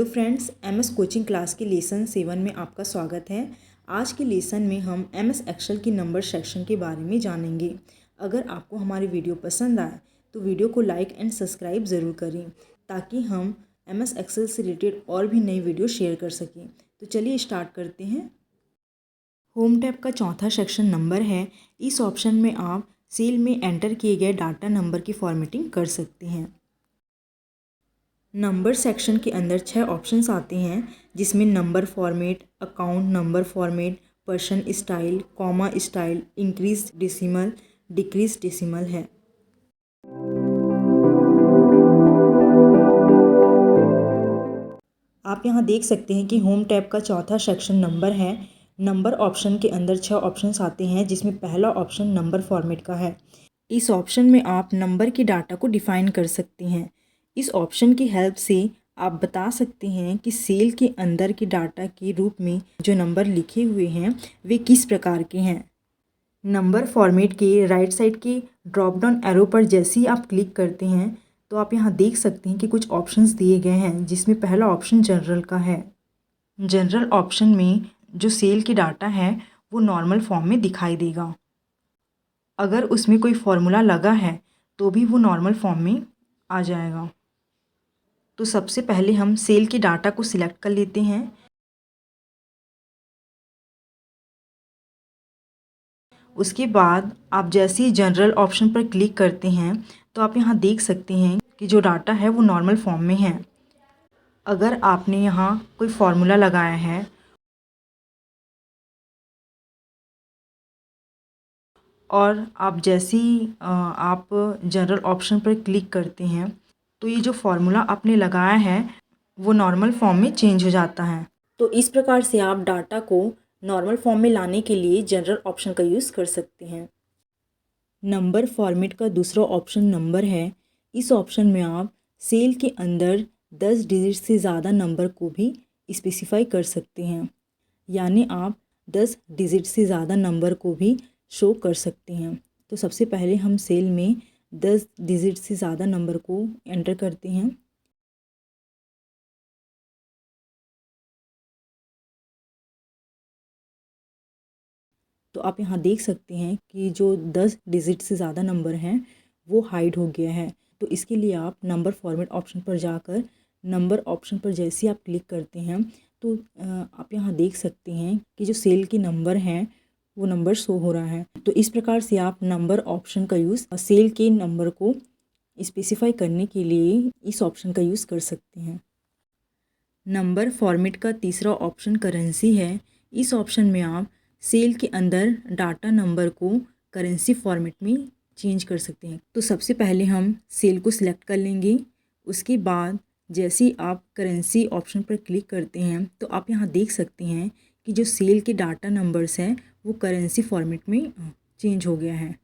Hello friends, MS coaching class के lesson 7 में आपका स्वागत है। आज के लेसन में हम एमएस एक्सेल की नंबर सेक्शन के बारे में जानेंगे। अगर आपको हमारी वीडियो पसंद आए तो वीडियो को लाइक एंड सब्सक्राइब ज़रूर करें ताकि हम एमएस एक्सेल से रिलेटेड और भी नई वीडियो शेयर कर सकें। तो चलिए स्टार्ट करते हैं। होम टैब का चौथा सेक्शन नंबर है। इस ऑप्शन में आप सेल में एंटर किए गए डाटा नंबर की फॉर्मेटिंग कर सकते हैं। नंबर सेक्शन के अंदर 6 ऑप्शंस आते हैं जिसमें number format, account number format, person style, comma style, increase decimal, decrease decimal है। आप यहाँ देख सकते हैं कि होम टैब का चौथा सेक्शन नंबर है। नंबर ऑप्शन के अंदर 6 ऑप्शंस आते हैं जिसमें पहला ऑप्शन नंबर फॉर्मेट का है। इस ऑप्शन में आप नंबर के डाटा को डिफ़ाइन कर सकते हैं। इस ऑप्शन की हेल्प से आप बता सकते हैं कि सेल के अंदर के डाटा के रूप में जो नंबर लिखे हुए हैं वे किस प्रकार के हैं। नंबर फॉर्मेट के राइट साइड के ड्रॉप डाउन एरो पर जैसे ही आप क्लिक करते हैं तो आप यहाँ देख सकते हैं कि कुछ ऑप्शंस दिए गए हैं जिसमें पहला ऑप्शन जनरल का है। जनरल ऑप्शन में जो सेल के डाटा है वो नॉर्मल फॉर्म में दिखाई देगा। अगर उसमें कोई फार्मूला लगा है तो भी वो नॉर्मल फॉर्म में आ जाएगा। तो सबसे पहले हम सेल के डाटा को सिलेक्ट कर लेते हैं। उसके बाद आप जैसे ही जनरल ऑप्शन पर क्लिक करते हैं तो आप यहाँ देख सकते हैं कि जो डाटा है वो नॉर्मल फॉर्म में है। अगर आपने यहाँ कोई फार्मूला लगाया है और आप जैसे ही आप जनरल ऑप्शन पर क्लिक करते हैं तो ये जो फार्मूला आपने लगाया है वो नॉर्मल फॉर्म में चेंज हो जाता है। तो इस प्रकार से आप डाटा को नॉर्मल फॉर्म में लाने के लिए जनरल ऑप्शन का यूज़ कर सकते हैं। नंबर फॉर्मेट का दूसरा ऑप्शन नंबर है। इस ऑप्शन में आप सेल के अंदर 10 डिजिट से ज़्यादा नंबर को भी स्पेसिफाई कर सकते हैं, यानी आप 10 डिजिट से ज़्यादा नंबर को भी शो कर सकते हैं। तो सबसे पहले हम सेल में 10 डिजिट से ज़्यादा नंबर को एंटर करते हैं। तो आप यहाँ देख सकते हैं कि जो 10 डिजिट से ज़्यादा नंबर हैं वो हाइड हो गया है। तो इसके लिए आप नंबर फॉर्मेट ऑप्शन पर जाकर नंबर ऑप्शन पर जैसे आप क्लिक करते हैं तो आप यहाँ देख सकते हैं कि जो सेल के नंबर हैं वो नंबर शो हो रहा है। तो इस प्रकार से आप नंबर ऑप्शन का यूज़ सेल के नंबर को स्पेसिफाई करने के लिए इस ऑप्शन का यूज़ कर सकते हैं। नंबर फॉर्मेट का तीसरा ऑप्शन करेंसी है। इस ऑप्शन में आप सेल के अंदर डाटा नंबर को करेंसी फॉर्मेट में चेंज कर सकते हैं। तो सबसे पहले हम सेल को सिलेक्ट कर लेंगे। उसके बाद जैसे ही आप करेंसी ऑप्शन पर क्लिक करते हैं तो आप यहाँ देख सकते हैं कि जो सेल के डाटा नंबर्स हैं वो करेंसी फॉर्मेट में चेंज हो गया है।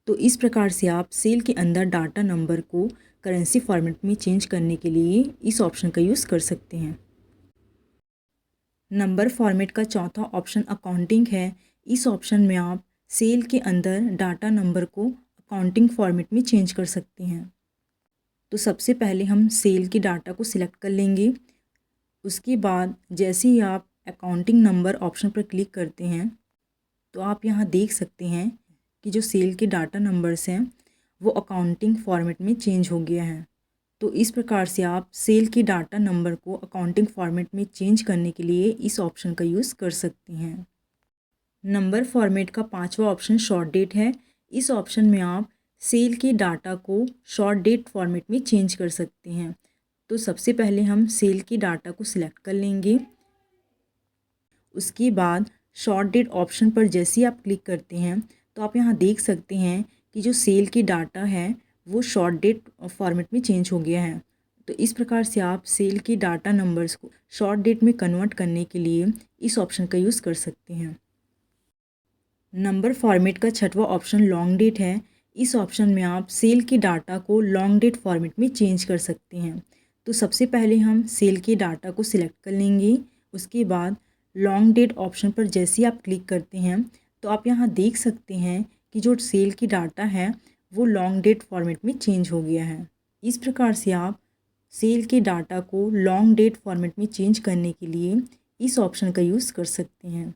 तो इस प्रकार से आप सेल के अंदर डाटा नंबर को करेंसी फॉर्मेट में चेंज करने के लिए इस ऑप्शन का यूज़ कर सकते हैं। नंबर फॉर्मेट का चौथा ऑप्शन अकाउंटिंग है। इस ऑप्शन में आप सेल के अंदर डाटा नंबर को अकाउंटिंग फॉर्मेट में चेंज कर सकते हैं। तो सबसे पहले हम सेल के डाटा को सिलेक्ट कर लेंगे। उसके बाद जैसे ही आप अकाउंटिंग नंबर ऑप्शन पर क्लिक करते हैं तो आप यहाँ देख सकते हैं कि जो सेल के डाटा नंबर्स हैं वो अकाउंटिंग फॉर्मेट में चेंज हो गया है। तो इस प्रकार से आप सेल के डाटा नंबर को अकाउंटिंग फॉर्मेट में चेंज करने के लिए इस ऑप्शन का यूज़ कर सकते हैं। नंबर फॉर्मेट का पांचवा ऑप्शन शॉर्ट डेट है। इस ऑप्शन में आप सेल के डाटा को शॉर्ट डेट फॉर्मेट में चेंज कर सकते हैं। तो सबसे पहले हम सेल के डाटा को सिलेक्ट कर लेंगे। उसके बाद शॉर्ट डेट ऑप्शन पर जैसे ही आप क्लिक करते हैं तो आप यहाँ देख सकते हैं कि जो सेल की डाटा है वो शॉर्ट डेट फॉर्मेट में चेंज हो गया है। तो इस प्रकार से आप सेल की डाटा नंबर्स को शॉर्ट डेट में कन्वर्ट करने के लिए इस ऑप्शन का यूज़ कर सकते हैं। नंबर फॉर्मेट का छठवां ऑप्शन लॉन्ग डेट है। इस ऑप्शन में आप सेल के डाटा को लॉन्ग डेट फॉर्मेट में चेंज कर सकते हैं। तो सबसे पहले हम सेल के डाटा को सिलेक्ट कर लेंगे। उसके बाद लॉन्ग डेट ऑप्शन पर जैसे ही आप क्लिक करते हैं तो आप यहाँ देख सकते हैं कि जो सेल की डाटा है वो लॉन्ग डेट फॉर्मेट में चेंज हो गया है। इस प्रकार से आप सेल के डाटा को लॉन्ग डेट फॉर्मेट में चेंज करने के लिए इस ऑप्शन का यूज़ कर सकते हैं।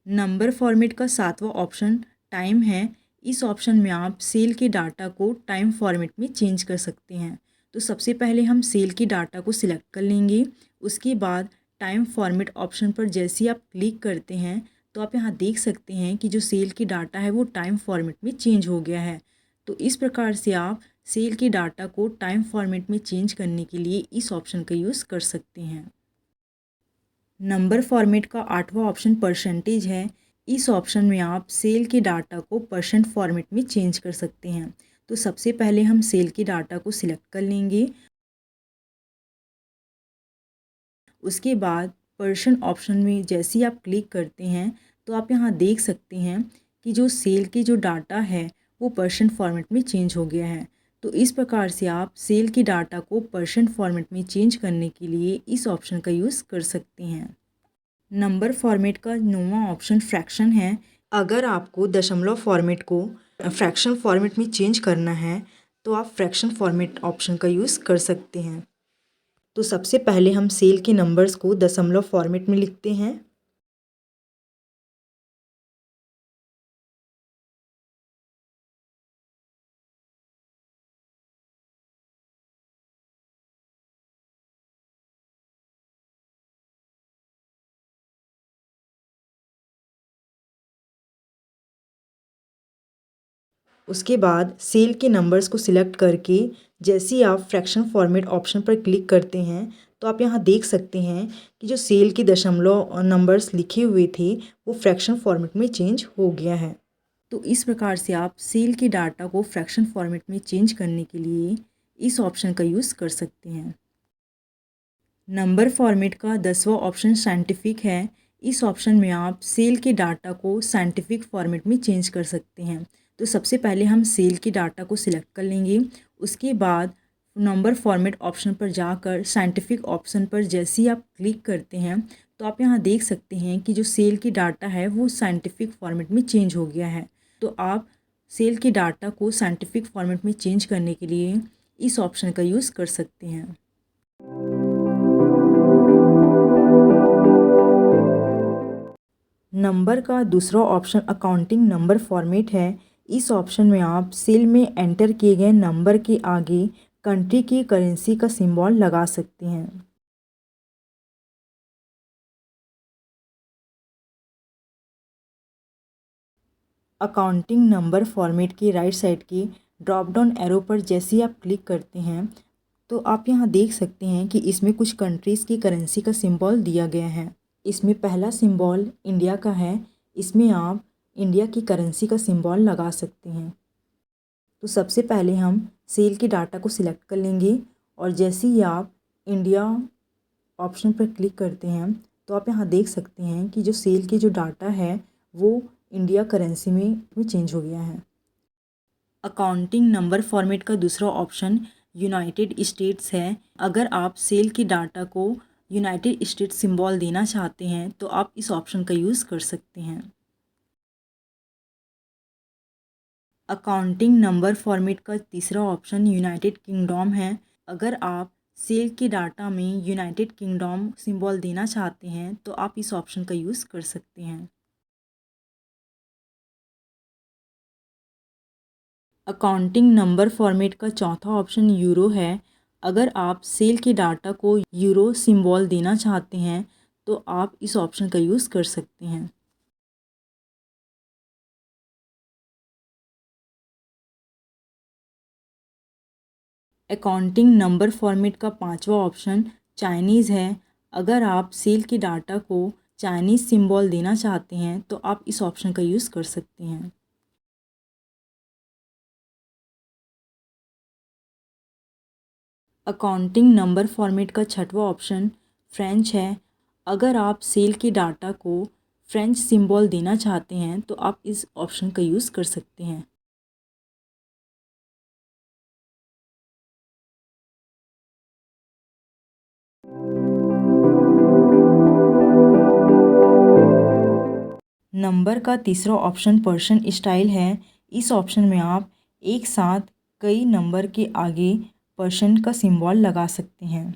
नंबर फॉर्मेट का 7वां ऑप्शन टाइम है। इस ऑप्शन में आप सेल के डाटा को टाइम फॉर्मेट में चेंज कर सकते हैं। तो सबसे पहले हम सेल की डाटा को सिलेक्ट कर लेंगे। उसके बाद टाइम फॉर्मेट ऑप्शन पर जैसे ही आप क्लिक करते हैं तो आप यहाँ देख सकते हैं कि जो सेल की डाटा है वो टाइम फॉर्मेट में चेंज हो गया है। तो इस प्रकार से आप सेल की डाटा को टाइम फॉर्मेट में चेंज करने के लिए इस ऑप्शन का यूज़ कर सकते हैं। नंबर फॉर्मेट का 8वां ऑप्शन परसेंटेज है। इस ऑप्शन में आप सेल के डाटा को परसेंट फॉर्मेट में चेंज कर सकते हैं। तो सबसे पहले हम सेल के डाटा को सिलेक्ट कर लेंगे। उसके बाद पर्सन ऑप्शन में जैसे ही आप क्लिक करते हैं तो आप यहाँ देख सकते हैं कि जो सेल के जो डाटा है वो परसेंट फॉर्मेट में चेंज हो गया है। तो इस प्रकार से आप सेल की डाटा को परसेंट फॉर्मेट में चेंज करने के लिए इस ऑप्शन का यूज़ कर सकते हैं। नंबर फॉर्मेट का 9वां ऑप्शन फ्रैक्शन है। अगर आपको दशमलव फॉर्मेट को फ्रैक्शन फॉर्मेट में चेंज करना है तो आप फ्रैक्शन फॉर्मेट ऑप्शन का यूज़ कर सकते हैं। तो सबसे पहले हम सेल के नंबर्स को दशमलव फॉर्मेट में लिखते हैं। उसके बाद सेल के नंबर्स को सिलेक्ट करके जैसे ही आप फ्रैक्शन फॉर्मेट ऑप्शन पर क्लिक करते हैं तो आप यहाँ देख सकते हैं कि जो सेल के दशमलव नंबर्स लिखे हुए थे वो फ्रैक्शन फॉर्मेट में चेंज हो गया है। तो इस प्रकार से आप सेल के डाटा को फ्रैक्शन फॉर्मेट में चेंज करने के लिए इस ऑप्शन का यूज़ कर सकते हैं। नंबर फॉर्मेट का 10वां ऑप्शन साइंटिफिक है। इस ऑप्शन में आप सेल के डाटा को साइंटिफिक फॉर्मेट में चेंज कर सकते हैं। तो सबसे पहले हम सेल के डाटा को सिलेक्ट कर लेंगे। उसके बाद नंबर फॉर्मेट ऑप्शन पर जाकर साइंटिफिक ऑप्शन पर जैसे ही आप क्लिक करते हैं तो आप यहाँ देख सकते हैं कि जो सेल की डाटा है वो साइंटिफिक फॉर्मेट में चेंज हो गया है। तो आप सेल के डाटा को साइंटिफिक फॉर्मेट में चेंज करने के लिए इस ऑप्शन का यूज़ कर सकते हैं। नंबर का दूसरा ऑप्शन अकाउंटिंग नंबर फॉर्मेट है। इस ऑप्शन में आप सेल में एंटर किए गए नंबर के आगे कंट्री की करेंसी का सिंबल लगा सकते हैं। अकाउंटिंग नंबर फॉर्मेट के राइट साइड के ड्रॉप डाउन एरो पर जैसे ही आप क्लिक करते हैं तो आप यहाँ देख सकते हैं कि इसमें कुछ कंट्रीज़ की करेंसी का सिंबल दिया गया है। इसमें पहला सिंबल इंडिया का है। इसमें आप इंडिया की करेंसी का सिंबल लगा सकते हैं। तो सबसे पहले हम सेल के डाटा को सिलेक्ट कर लेंगे और जैसे ही आप इंडिया ऑप्शन पर क्लिक करते हैं तो आप यहाँ देख सकते हैं कि जो सेल के जो डाटा है वो इंडिया करेंसी में चेंज हो गया है। अकाउंटिंग नंबर फॉर्मेट का दूसरा ऑप्शन यूनाइटेड स्टेट्स है। अगर आप सेल के डाटा को यूनाइटेड स्टेट्स सिंबल देना चाहते हैं तो आप इस ऑप्शन का यूज़ कर सकते हैं। अकाउंटिंग नंबर फॉर्मेट का तीसरा ऑप्शन यूनाइटेड किंगडम है। अगर आप सेल के डाटा में यूनाइटेड किंगडम सिंबल देना चाहते हैं तो आप इस ऑप्शन का यूज़ कर सकते हैं। अकाउंटिंग नंबर फॉर्मेट का चौथा ऑप्शन यूरो है। अगर आप सेल के डाटा को यूरो सिंबल देना चाहते हैं तो आप इस ऑप्शन का यूज़ कर सकते हैं। अकाउंटिंग नंबर फॉर्मेट का पांचवा ऑप्शन चाइनीज़ है। अगर आप सेल के डाटा को चाइनीज़ सिंबल देना चाहते हैं तो आप इस ऑप्शन का यूज़ कर सकते हैं। अकाउंटिंग नंबर फॉर्मेट का छठवां ऑप्शन फ्रेंच है। अगर आप सेल के डाटा को फ्रेंच सिंबल देना चाहते हैं तो आप इस ऑप्शन का यूज़ कर सकते हैं। नंबर का तीसरा ऑप्शन पर्सन स्टाइल है। इस ऑप्शन में आप एक साथ कई नंबर के आगे परसेंट का सिंबल लगा सकते हैं।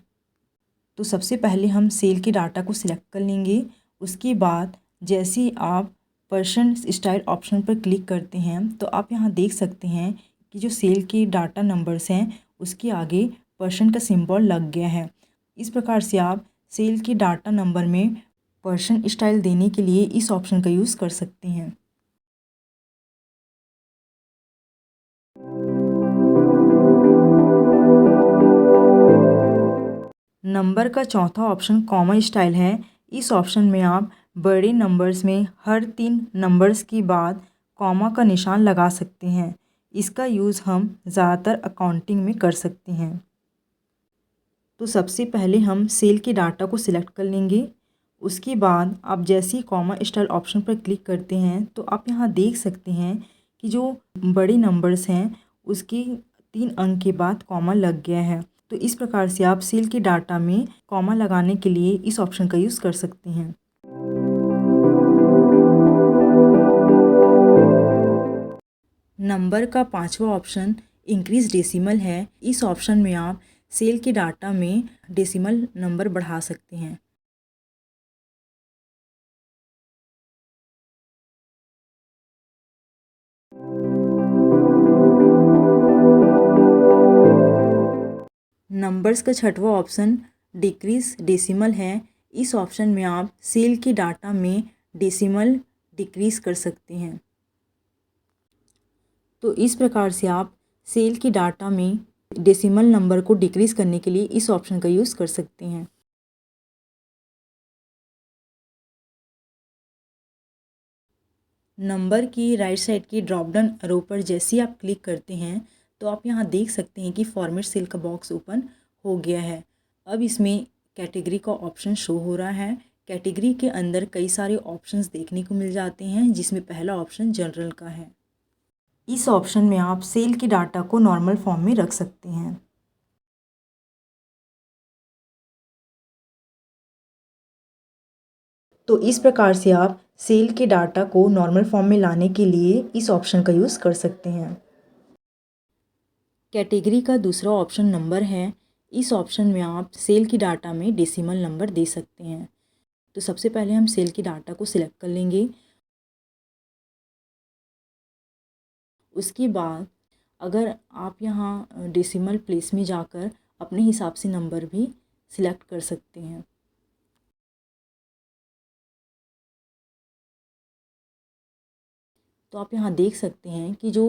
तो सबसे पहले हम सेल के डाटा को सिलेक्ट कर लेंगे। उसके बाद जैसे ही आप परसेंट स्टाइल ऑप्शन पर क्लिक करते हैं तो आप यहाँ देख सकते हैं कि जो सेल के डाटा नंबर्स हैं उसके आगे परसेंट का सिंबल लग गया है। इस प्रकार से आप सेल के डाटा नंबर में परसेंट स्टाइल देने के लिए इस ऑप्शन का यूज़ कर सकते हैं। नंबर का चौथा ऑप्शन कॉमा स्टाइल है। इस ऑप्शन में आप बड़े नंबर्स में हर 3 नंबर्स के बाद कॉमा का निशान लगा सकते हैं। इसका यूज़ हम ज़्यादातर अकाउंटिंग में कर सकते हैं। तो सबसे पहले हम सेल के डाटा को सिलेक्ट कर लेंगे। उसके बाद आप जैसे ही कॉमा स्टाइल ऑप्शन पर क्लिक करते हैं तो आप यहाँ देख सकते हैं कि जो बड़े नंबर्स हैं उसके 3 अंक के बाद कॉमा लग गया है। तो इस प्रकार से आप सेल के डाटा में कॉमा लगाने के लिए इस ऑप्शन का यूज़ कर सकते हैं। नंबर का पांचवा ऑप्शन इंक्रीज डेसिमल है। इस ऑप्शन में आप सेल के डाटा में डेसिमल नंबर बढ़ा सकते हैं। नंबर्स का छठवां ऑप्शन डिक्रीज डेसिमल है। इस ऑप्शन में आप सेल के डाटा में डेसिमल डिक्रीज कर सकते हैं। तो इस प्रकार से आप सेल के डाटा में डेसिमल नंबर को डिक्रीज करने के लिए इस ऑप्शन का यूज़ कर सकते हैं। नंबर की राइट साइड की ड्रॉप डाउन रो पर जैसे ही आप क्लिक करते हैं तो आप यहाँ देख सकते हैं कि फॉर्मेट सेल का बॉक्स ओपन हो गया है। अब इसमें कैटेगरी का ऑप्शन शो हो रहा है। कैटेगरी के अंदर कई सारे ऑप्शंस देखने को मिल जाते हैं जिसमें पहला ऑप्शन जनरल का है। इस ऑप्शन में आप सेल के डाटा को नॉर्मल फॉर्म में रख सकते हैं। तो इस प्रकार से आप सेल के डाटा को नॉर्मल फॉर्म में लाने के लिए इस ऑप्शन का यूज़ कर सकते हैं। कैटेगरी का दूसरा ऑप्शन नंबर है। इस ऑप्शन में आप सेल की डाटा में डेसिमल नंबर दे सकते हैं। तो सबसे पहले हम सेल की डाटा को सिलेक्ट कर लेंगे। उसके बाद अगर आप यहाँ डेसिमल प्लेस में जाकर अपने हिसाब से नंबर भी सिलेक्ट कर सकते हैं। तो आप यहाँ देख सकते हैं कि जो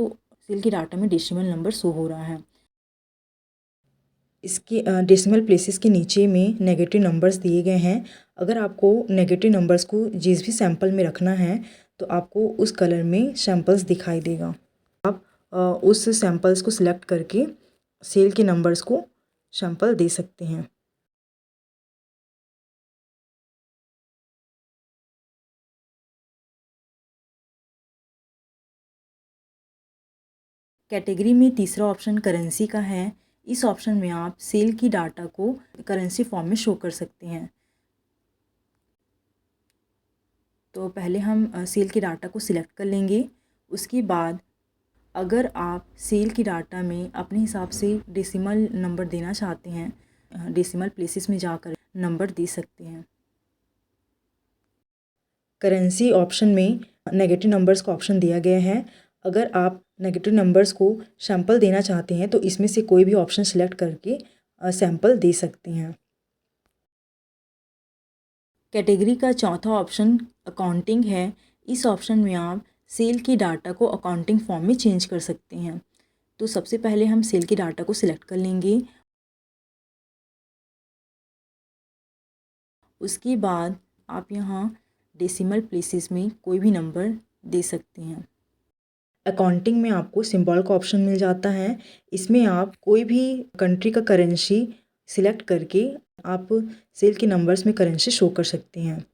सेल की डाटा में डेसिमल नंबर शो हो रहा है। इसके डेसिमल प्लेसेस के नीचे में नेगेटिव नंबर्स दिए गए हैं। अगर आपको नेगेटिव नंबर्स को जिस भी सैंपल में रखना है तो आपको उस कलर में सैंपल्स दिखाई देगा। आप उस सैंपल्स को सिलेक्ट करके सेल के नंबर्स को सैंपल दे सकते हैं। कैटेगरी में तीसरा ऑप्शन करेंसी का है। इस ऑप्शन में आप सेल की डाटा को करेंसी फॉर्म में शो कर सकते हैं। तो पहले हम सेल की डाटा को सिलेक्ट कर लेंगे। उसके बाद अगर आप सेल की डाटा में अपने हिसाब से डेसिमल नंबर देना चाहते हैं डेसिमल प्लेसेस में जाकर नंबर दे सकते हैं। करेंसी ऑप्शन में नेगेटिव नंबर्स का ऑप्शन दिया गया है। अगर आप नेगेटिव नंबर्स को सैंपल देना चाहते हैं तो इसमें से कोई भी ऑप्शन सेलेक्ट करके सैंपल दे सकते हैं। कैटेगरी का चौथा ऑप्शन अकाउंटिंग है। इस ऑप्शन में आप सेल की डाटा को अकाउंटिंग फॉर्म में चेंज कर सकते हैं। तो सबसे पहले हम सेल की डाटा को सिलेक्ट कर लेंगे। उसके बाद आप यहाँ डेसिमल प्लेसेस में कोई भी नंबर दे सकते हैं। अकाउंटिंग में आपको सिंबल का ऑप्शन मिल जाता है। इसमें आप कोई भी कंट्री का करेंसी सिलेक्ट करके आप सेल के नंबर्स में करेंसी शो कर सकते हैं।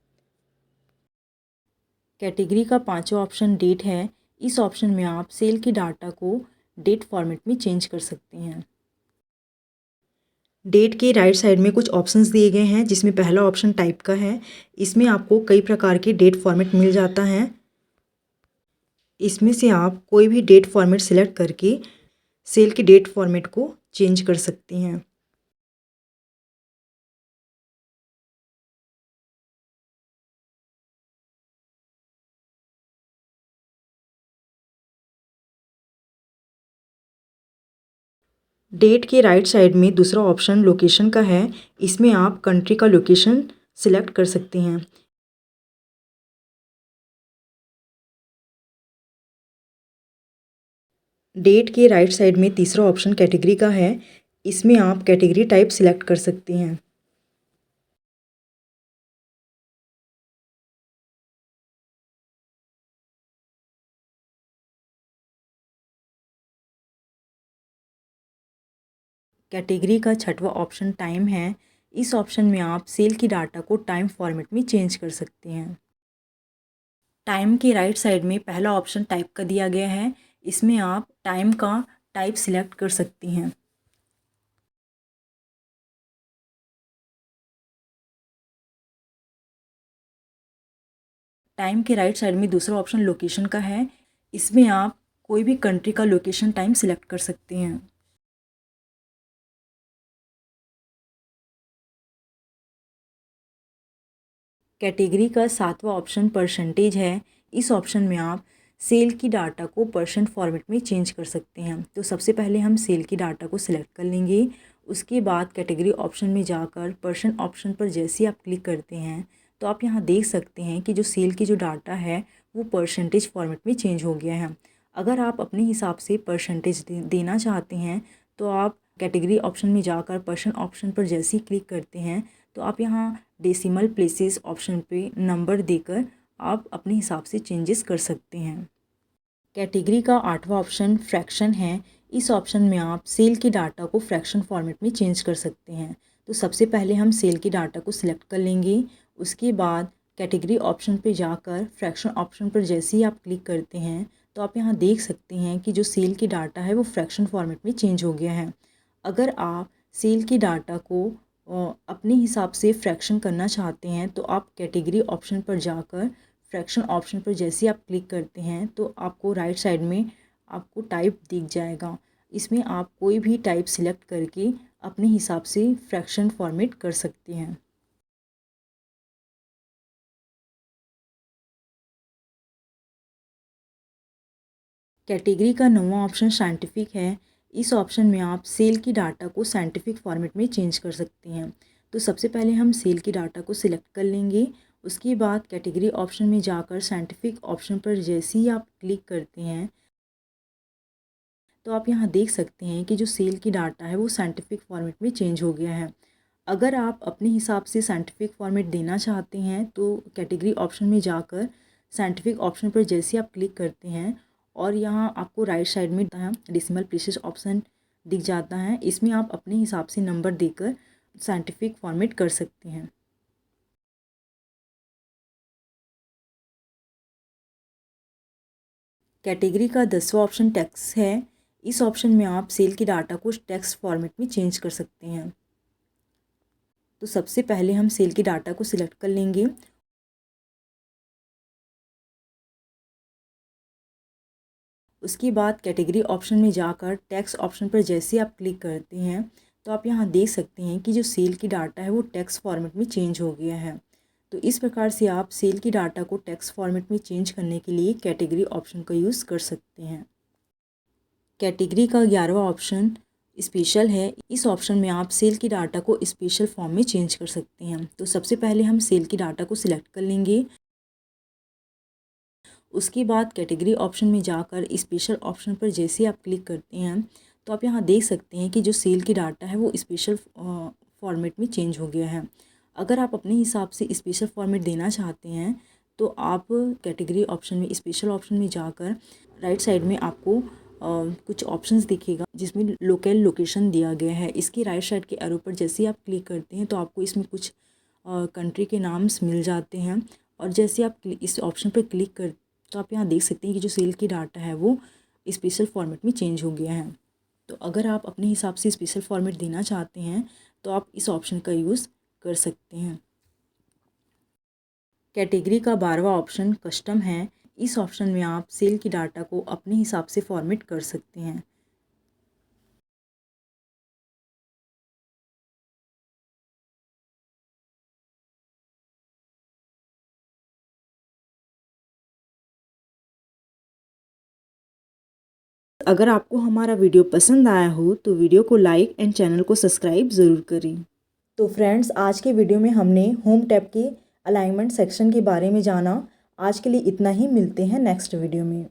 कैटेगरी का पांचवा ऑप्शन डेट है। इस ऑप्शन में आप सेल के डाटा को डेट फॉर्मेट में चेंज कर सकते हैं। डेट के राइट साइड में कुछ ऑप्शंस दिए गए हैं जिसमें पहला ऑप्शन टाइप का है। इसमें आपको कई प्रकार के डेट फॉर्मेट मिल जाता है। इसमें से आप कोई भी डेट फॉर्मेट सिलेक्ट करके सेल के डेट फॉर्मेट को चेंज कर सकती हैं। डेट के राइट साइड में दूसरा ऑप्शन लोकेशन का है। इसमें आप कंट्री का लोकेशन सिलेक्ट कर सकते हैं। डेट के राइट साइड में तीसरा ऑप्शन कैटेगरी का है। इसमें आप कैटेगरी टाइप सिलेक्ट कर सकते हैं। कैटेगरी का छठवां ऑप्शन टाइम है। इस ऑप्शन में आप सेल की डाटा को टाइम फॉर्मेट में चेंज कर सकते हैं। टाइम के राइट साइड में पहला ऑप्शन टाइप का दिया गया है। इसमें आप टाइम का टाइप सिलेक्ट कर सकती हैं। टाइम के राइट साइड में दूसरा ऑप्शन लोकेशन का है। इसमें आप कोई भी कंट्री का लोकेशन टाइम सिलेक्ट कर सकते हैं। कैटेगरी का सातवां ऑप्शन परसेंटेज है। इस ऑप्शन में आप सेल की डाटा को परसेंट फॉर्मेट में चेंज कर सकते हैं। तो सबसे पहले हम सेल की डाटा को सिलेक्ट कर लेंगे। उसके बाद कैटेगरी ऑप्शन में जाकर परसेंट ऑप्शन पर जैसे ही आप क्लिक करते हैं तो आप यहाँ देख सकते हैं कि जो सेल की जो डाटा है वो परसेंटेज फॉर्मेट में चेंज हो गया है। अगर आप अपने हिसाब से परसेंटेज देना चाहते हैं तो आप कैटेगरी ऑप्शन में जाकर परसेंट ऑप्शन पर जैसे ही क्लिक करते हैं तो आप यहाँ डेसिमल प्लेसेस ऑप्शन पे नंबर देकर आप अपने हिसाब से चेंजेस कर सकते हैं। कैटेगरी का आठवां ऑप्शन फ्रैक्शन है। इस ऑप्शन में आप सेल की डाटा को फ्रैक्शन फॉर्मेट में चेंज कर सकते हैं। तो सबसे पहले हम सेल की डाटा को सिलेक्ट कर लेंगे। उसके बाद कैटेगरी ऑप्शन पे जाकर फ्रैक्शन ऑप्शन पर जैसे ही आप क्लिक करते हैं तो आप यहाँ देख सकते हैं कि जो सेल की डाटा है वो फ्रैक्शन फॉर्मेट में चेंज हो गया है। अगर आप सेल की डाटा को अपने हिसाब से फ्रैक्शन करना चाहते हैं तो आप कैटेगरी ऑप्शन पर जाकर फ्रैक्शन ऑप्शन पर जैसे ही आप क्लिक करते हैं तो आपको राइट साइड में आपको टाइप दिख जाएगा। इसमें आप कोई भी टाइप सिलेक्ट करके अपने हिसाब से फ्रैक्शन फॉर्मेट कर सकते हैं। कैटेगरी का नौवां ऑप्शन साइंटिफिक है। इस ऑप्शन में आप सेल की डाटा को साइंटिफिक फॉर्मेट में चेंज कर सकते हैं। तो सबसे पहले हम सेल की डाटा को सिलेक्ट कर लेंगे। उसके बाद कैटेगरी ऑप्शन में जाकर साइंटिफिक ऑप्शन पर जैसे ही आप क्लिक करते हैं तो आप यहाँ देख सकते हैं कि जो सेल की डाटा है वो साइंटिफिक फॉर्मेट में चेंज हो गया है। अगर आप अपने हिसाब से साइंटिफिक फॉर्मेट देना चाहते हैं तो कैटेगरी ऑप्शन में जाकर साइंटिफिक ऑप्शन पर जैसे आप क्लिक करते हैं और यहाँ आपको राइट साइड में डेसिमल प्लेसेस ऑप्शन दिख जाता है। इसमें आप अपने हिसाब से नंबर देकर साइंटिफिक फॉर्मेट कर सकते हैं। कैटेगरी का 10वां ऑप्शन टेक्स्ट है। इस ऑप्शन में आप सेल की डाटा को टेक्स्ट फॉर्मेट में चेंज कर सकते हैं। तो सबसे पहले हम सेल की डाटा को सिलेक्ट कर लेंगे। उसके बाद कैटेगरी ऑप्शन में जाकर टैक्स ऑप्शन पर जैसे आप क्लिक करते हैं तो आप यहाँ देख सकते हैं कि जो सेल की डाटा है वो टेक्स्ट फॉर्मेट में चेंज हो गया है। तो इस प्रकार से आप सेल की डाटा को टेक्स्ट फॉर्मेट में चेंज करने के लिए कैटेगरी ऑप्शन का यूज़ कर सकते हैं। कैटेगरी का 11वां ऑप्शन स्पेशल है। इस ऑप्शन में आप सेल की डाटा को स्पेशल फॉर्म में चेंज कर सकते हैं। तो सबसे पहले हम सेल की डाटा को सिलेक्ट कर लेंगे। उसके बाद कैटेगरी ऑप्शन में जाकर स्पेशल ऑप्शन पर जैसे आप क्लिक करते हैं तो आप यहाँ देख सकते हैं कि जो सेल की डाटा है वो स्पेशल फॉर्मेट में चेंज हो गया है। अगर आप अपने हिसाब से स्पेशल फॉर्मेट देना चाहते हैं तो आप कैटेगरी ऑप्शन में स्पेशल ऑप्शन में जाकर राइट साइड में आपको कुछ ऑप्शंस दिखेगा जिसमें लोकल लोकेशन दिया गया है। इसके राइट साइड के एरो पर जैसे ही आप क्लिक करते हैं तो आपको इसमें कुछ कंट्री के नाम्स मिल जाते हैं और जैसे आप इस ऑप्शन पर क्लिक कर तो आप यहाँ देख सकते हैं कि जो सेल की डाटा है वो स्पेशल फॉर्मेट में चेंज हो गया है। तो अगर आप अपने हिसाब से स्पेशल फॉर्मेट देना चाहते हैं तो आप इस ऑप्शन का यूज़ कर सकते हैं। कैटेगरी का 12वां ऑप्शन कस्टम है। इस ऑप्शन में आप सेल की डाटा को अपने हिसाब से फॉर्मेट कर सकते हैं। अगर आपको हमारा वीडियो पसंद आया हो तो वीडियो को लाइक एंड चैनल को सब्सक्राइब ज़रूर करें। तो फ्रेंड्स, आज के वीडियो में हमने होम टैब के अलाइनमेंट सेक्शन के बारे में जाना। आज के लिए इतना ही, मिलते हैं नेक्स्ट वीडियो में।